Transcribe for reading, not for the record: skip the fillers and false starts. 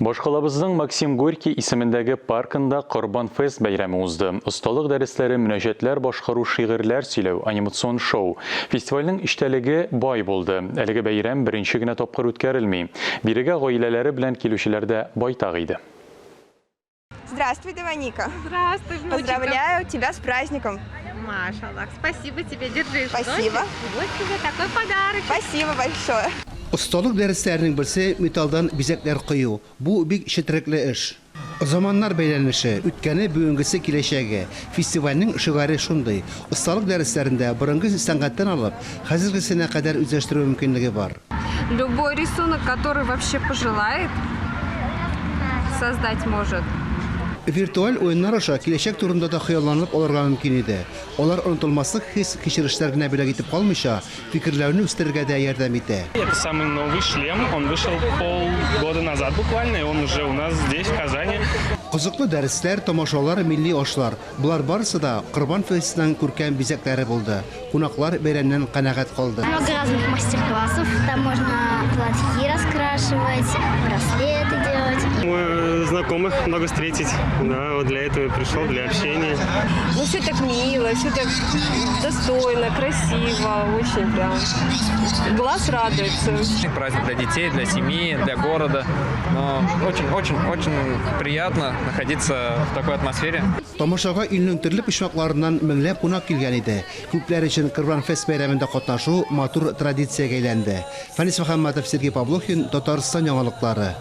Башкалабызның Максим Горький исемендәге паркында Корбан Фест бәйрәме узды. Осталык дәресләре, мөнәҗәтләр башкару, шигырьләр сөйләү, анимацион шоу. Фестивальнең иштәлеге бай булды. Әлеге бәйрәм беренче генә тапкыр үткәрелми. Бирегә гаиләләре белән килүчеләр дә байтак иде. Здравствуй, Домоника. Здравствуй, внучка. Поздравляю тебя с праздником. Машаллах, спасибо тебе, держи. Спасибо. Вот тебе такой подарок. Спасибо большое. Осталык дәресләренең берсе металлдан бизәкләр кую. Бу бик четерекле эш. Заманнар бәйләнеше, үткәне, бүгенгесе, киләчәге. Фестивальнең шигары шундый. Осталык дәресләрендә борынгы сәнгатьтән алып, хәзергесенә кадәр үзләштерү мөмкинлеге бар. Любой рисунок, который вообще пожелает, создать может. Виртуаль ойыннар аша киләчәк турында да хыялланып алырга мөмкин иде. Алар онытылмаслык хис кичерешләр генә белән итеп калмыйча, фикерләрне үстерергә дә ярдәм итә. Это самый новый шлем, он вышел полгода назад буквально, и он уже у нас здесь, в Казани. Кызыклы дәресләр, тамашалар, милли ашлар. Булар барысы да Корбан Фестның күркәм бизәкләре булды. Кунаклар бәйрәмнән канәгать калды. Много разных мастер-классов, там можно платьи раскрашивать, браслеты делать. Знакомых много встретить, да, вот для этого я пришел, для общения. Ну, все так мило, все так достойно, красиво, очень прям. Глаз радуется. Праздник для детей, для семьи, для города. Но очень приятно находиться в такой атмосфере. Тамашага илнең төрле почмакларыннан меңләп кунак килгән иде. Күпләр өчен Корбан Фест бәйрәмендә катнашу матур традициягә әйләнде. Фәнис Мөхәммәтов, Сергей Павлухин, Татарстан яңалыклары.